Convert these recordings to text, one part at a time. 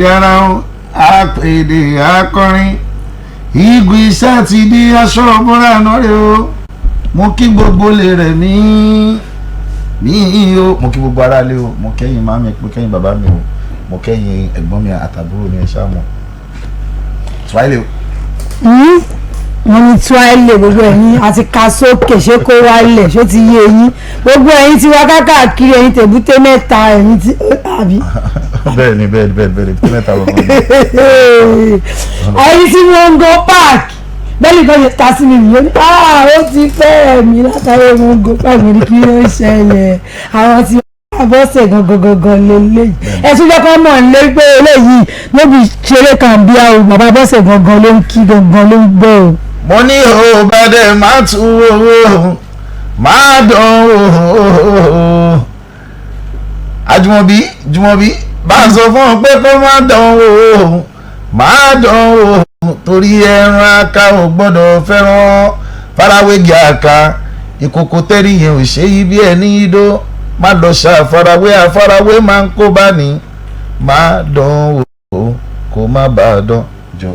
àpèdè ara wọn àpèdè akọrin ìgbì sátidé aṣọ ọmọra náà rè o mo kí gbogbo lè rẹ̀ mí o mo kí gbogbo ara lé o mo kẹ́yìn màmí mo kẹ́yìn bàbá mi o mo kẹ́yìn ẹ̀gbọ́n mi àtàbúrò mi ẹ̀ ṣáà mọ̀ Swahili o. wọ́n ní Swahili gbogbo ẹ̀yin àti ka sókè ṣé kó wálẹ̀ ṣó ti yé eyín gbogbo ẹ̀yin tí wá káàkiri ẹ̀yin tèbúté mẹ́ta ẹ̀yin tí àbí. bẹ́ẹ̀ni tèbúté mẹ́ta wọ́n mọ̀. ẹ̀yin tí wọ́n ń go park bẹ́ẹ̀ni kan ṣe ta sí mi nìyẹn ó ti fẹ́ mi látàrí wọ́n ń go park ní kí ló ń ṣẹlẹ̀ àwọn tí bọ́sẹ̀ gangan lélẹ́yìí ẹ̀sùn jẹ́ kọ́ mọ̀ nílé pé eléyìí níbi ṣeré kan bí àwọn bàbá bọ́sẹ̀ gangan ló ń kí gangan ló ń gbọ́ o. mo ní o bá dẹ̀ máa tu owó máa dán o Jumobi bá a sọ fún ọ pé kó má dán o máa dán o torí ẹran aka ò gbọ́dọ̀ fẹ́ràn farawégi aka ìkòkò tẹ́rì yẹn ò ṣe yí bí ẹni idó má lọ àfarawé máa ń kó bá ní má dán o kó má bá a dán jọ.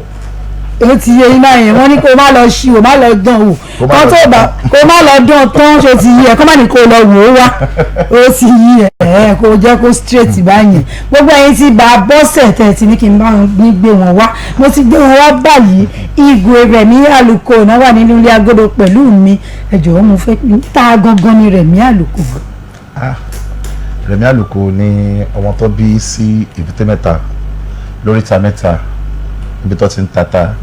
ó ti yé iná yẹn wọ́n ní kó má lọ ṣí o má lọ dán o kó má lọ dán tán ṣe ti yí ẹ kó má ní kó lọ wò ó wá ó ti yí ẹ kó jẹ́ kó straight báyẹn gbogbo ẹ̀yin ti bá bọ́sẹ̀ tẹ̀ tí ní kí n bá ní gbé wọn wá mo ti gbé wọn wá báyìí ìgò Rẹ̀mí Àlùkò náà wà nínú ilé agodo pẹ̀lú mi ẹ jọ̀wọ́ mo fẹ́ ta gangan ni Rẹ̀mí Àlùkò. Rẹ̀mí Àlùkò ni ọmọ tó bí sí Èbúté Mẹ́ta lóríta mẹ́ta ibi tó ti ń tata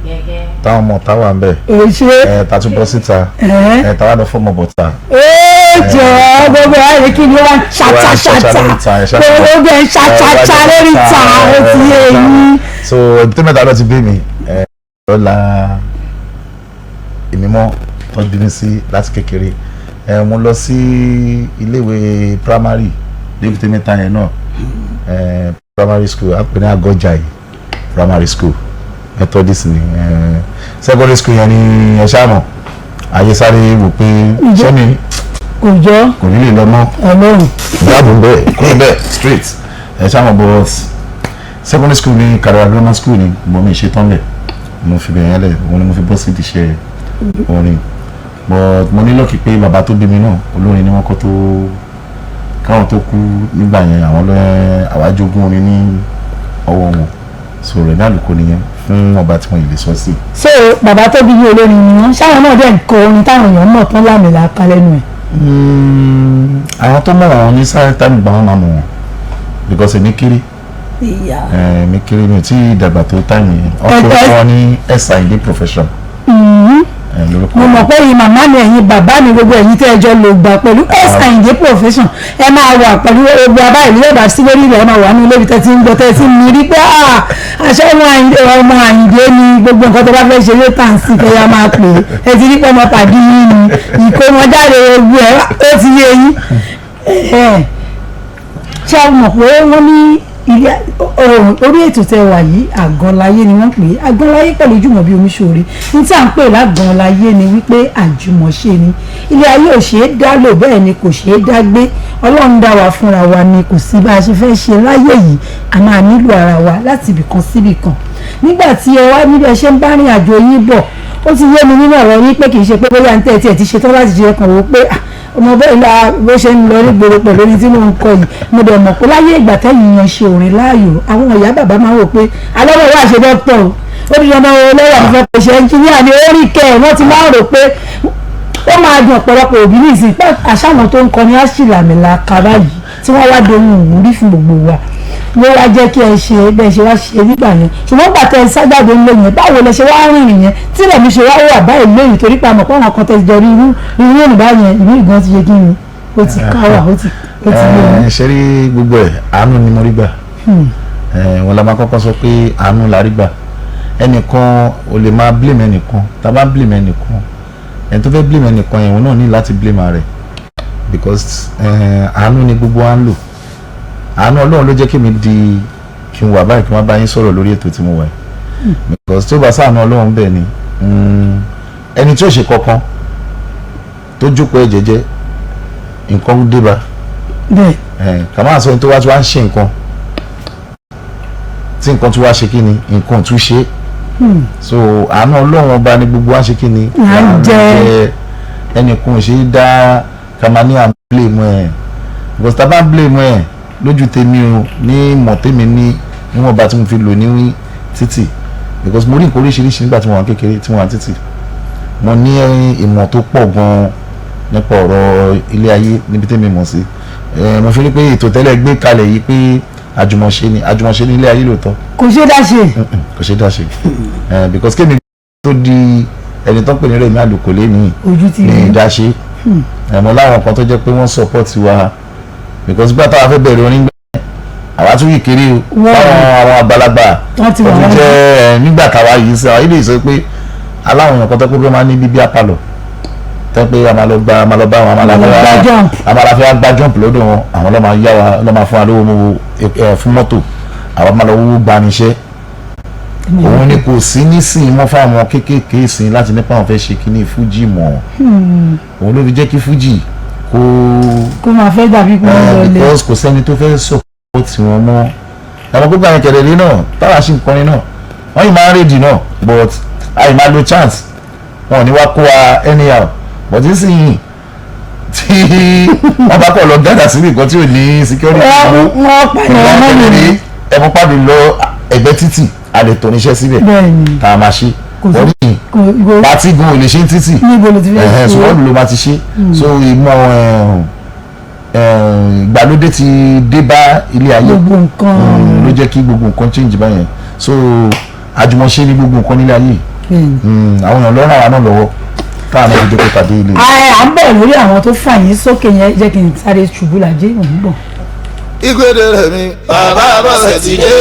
táwọn ọmọ táwa ń bẹ tàtú bọ́ síta táwa lọ fọmọ bọ̀tà. jọ gbogbo ayé kí ni wọn ṣàṣàṣàṣà gbogbo ẹ ṣàṣàṣà lórí ta ó ti yé yín. so Èbúté Mẹ́ta ló ti bí mi lọ́la ìmímọ́ tó bí mi sí láti kékeré mo lọ sí iléèwé primary Èbúté Mẹ́ta yẹn náà primary school a pè ní Agọ́jà yìí primary school Methodist ni secondary school yẹn ni ẹ ṣáà mọ̀ ayé sáré wò pé sẹ́mi kò ní lè lọ mọ́ ìdáàbò bẹ́ẹ̀ kúrò bẹ́ẹ̀ straight ẹ ṣáà mọ̀ but secondary school ni Kaduna grammar school ni mo mi ṣe tán lẹ̀ mo fi bẹ̀rẹ̀ lẹ̀ mo ni mo fi bọ́ sí ìdíṣẹ́ orin but mo ní lọ́ọ̀kì pé bàbá tó bí mi náà olórin ni wọ́n kọ́ tó káwọn tó kú nígbà yẹn àwọn àwájogún orin ní ọwọ́ wọn so Rẹ̀mí Àlùkò nìyẹn fún ọba tí wọ́n yìí lè sọ sí. ṣé bàbá tó bí olórin ni wọ́n ṣáwọn náà dẹ̀ ń kọ orin táwọn èèyàn mọ̀ tán lámìlaka lẹ́nu ẹ̀. àwọn tó mọ̀ àwọn ní sáré táìmù gbà wọ́n máa mọ̀ wọ́n because èmi kéré èmi kéré mi ò tí ì dàgbà tó táìmù yẹn ọkọ̀ wọn ní SID profession. mo mọ̀ pé ẹ̀yin màmá mi ẹ̀yin bàbá mi gbogbo ẹ̀yin tẹ́ ẹ jọ lò gbà pẹ̀lú SID profession ẹ máa wà pẹ̀lú gbogbo abá ìlú yóò sí lórí ilẹ̀ ẹ máa wà ní ilé ibi tẹ́ ti ń gbọ́ tẹ́ ti ń rí pé àṣẹ ọmọ Àyìndé ni gbogbo nǹkan tó bá fẹ́ ṣe létà ń sìn kẹ́yà máa pè é ẹ ti rí pé ọmọ pàdé yín ni ìkómọjáde gbogbo ẹ ó ti yé yín ṣé a mọ̀ pé wọ́n ní orí ètò tẹ wà yìí Àgan Láyé ni wọ́n pè é Àgan Láyé pẹ̀lú Jumobi Omisore ní tí à ń pè lágan láyé ni wípé àjùmọ̀ṣe ni ilé ayé ò ṣeé dá lò bẹ́ẹ̀ ni kò ṣeé dá gbé Ọlọ́run dá wa fúnra wa ni kò sí bá a ṣe fẹ́ ṣe láyé yìí a máa nílò ara wa láti ibìkan síbìkan nígbà tí ẹ wá níbi ẹ ṣe ń bá rìn àjò yín bọ̀ ó ti yé mi nínú ọ̀rọ̀ yín pé kì í ṣe pé bóyá ń tẹ́ ẹ ti ṣetán láti ṣe ẹkàn wò pé ọmọ bẹ́ẹ̀ la bó ṣe ń lọ ní gbòòrò pẹ̀lú ní tí mò ń kọ yìí mo dẹ̀ mọ̀ pé láyé ìgbà tẹ́yìn yan ṣe orin láàyò àwọn ìyá bàbá máa ń wò pé alọ́wọ́ wà ṣe dọ́kítọ̀ o ó di ọmọ olóyè àfẹ́fẹ́ kò ṣe ẹnjìníà ní orí kẹ́ ẹ̀ wọ́n ti máa ń rò pé ó máa dùn ọ̀pọ̀lọpọ̀ òbí ní ìsìn pé àṣàwọn tó ń kọ ní àṣìlàmìlà kaba yìí tí wọ́n wá dohun ìwúrí fún gbogbo wa ló wá jẹ́ kí ẹ ṣe bẹ́ẹ̀ ṣe wá ṣe nígbà yẹn ṣùgbọ́n gbàtẹ́ ẹ sájáde ńlẹ̀ yẹn báwo lẹ ṣe wá rìnrìn yẹn tí Rẹ̀mí ṣe wá wà báyìí lóyìn torí pé àmọ̀ pé àwọn kan tẹ jọ rí irú Yorùbá yẹn ìlú ìgbọ́n ti ṣe kí ni ó ti káwà ó ti lé. ṣe rí gbogbo ẹ̀ àánú ni mo rí gbà wọn la máa kọ́kọ́ sọ pé àánú la rí gbà ẹnìkan ò lè máa blame ẹnìkan tá a bá blame ẹnìkan ẹni tó fẹ́ blame ẹnìkan yẹn wọn náà ní láti blame rẹ̀ because àánú ni gbogbo wa ń lò àánú Ọlọ́run ló jẹ́ kí mi di kí n wà báyìí kí wọ́n bá yín sọ̀rọ̀ lórí ètò tí mo wà yìí because tí ó bá sáànù Ọlọ́run bẹ́ẹ̀ ni ẹni tí ó ṣe kankan tó jókòó ẹ̀ jẹ́jẹ́ nǹkan débà kà máa sọ ẹni tó wá tí wá ń ṣe nǹkan tí nǹkan tún wá ṣe kí ni nǹkan tún ṣe so àánú ọlọ́run ọba ni gbogbo wa ṣe kí ni à ń jẹ ẹnìkan ṣe é dá kamani à ń blame ẹ̀ because tá a bá ń blame ẹ̀ lójú tèmi o ní ìmọ̀ tèmi ní níwọ̀nba tí mo fi lò ní títì because mo rí nǹkan oríṣiríṣi nígbà tí mo wà kékeré tí mo wà títì mo ní ìmọ̀ tó pọ̀ gan-an nípa ọ̀rọ̀ ilé ayé níbi tèmi mọ̀ sí mo fi rí pé ètò tẹ́lẹ̀ gbé kalẹ̀ yìí pé àjùmọ̀ṣe ní ilé ayé lóòótọ́ kò ṣe dá ṣe kò ṣe dá ṣe because kémi tó di ẹni tó ń pè ní Rẹ̀mí Àlùkòlé ní ìdáṣe mo láwọn kan tó jẹ́ pé wọ́n support wa because gbà táwa fẹ́ bẹ̀rẹ̀ orin gbẹ́ àwa tún yìí kéré o àwọn àgbàlagbà wọ́n ti jẹ́ nígbà táwa yìí sọ ilé ìsọ pé aláwọn èèyàn kan tó pé bí wọ́n máa ní bíbí àpàlọ̀ tẹ́ pé a máa lọ bá wọn a máa fẹ́ gbá jump lọ́dọ̀ wọn àwọn ló máa yá wa ló máa fún wa lówó fún mọ́tò àwọn máa lọ wó gbaniṣẹ́ òun ni kò sí nísìnyí mọ́ fáwọn kéékèèké ìsìn láti nípa àwọn fẹ́ ṣe kíní fújì mọ́ òun ló fi jẹ́ kí fújì kó máa fẹ́ dàbí pé wọ́n lọ lé because kò sẹ́ni tó fẹ́ support wọn mọ́ àwọn gbogbo àwọn kẹ̀lẹ́lẹ́ náà táwa sì ń kọrin náà wọ́n yìí máa ń rédì náà but àyè máa lo chance wọn ò ní wá kó wa anyhow but nísìnyí tí wọ́n bá kọ̀ lọ gádà sí nìkan tí ò ní security wọ́n ẹ̀mú pàdé lọ ẹgbẹ́ títì a lè tò níṣẹ́ síbẹ̀ tá a máa ṣe wọ́n ní pàtí gan ò lè ṣe ń títì ṣùgbọ́n ló máa ti ṣe so ìmọ̀ ìgbàlódé ti dé bá ilé ayé ló jẹ́ kí gbogbo nǹkan change báyẹn so àjùmọ̀ṣe ní gbogbo nǹkan nílé ayé àwọn èèyàn lọ́rùn àwa náà lọ́wọ́ táwọn náà fi dé kó tàdé ilé. à ń bọ̀ lórí àwọn tó fà yín sókè yẹn jẹ́ kí n sáré ṣubú làjẹ́ òun bọ̀. ìgbéde rẹ̀ mi bàbá bọ̀sẹ̀ ti dé.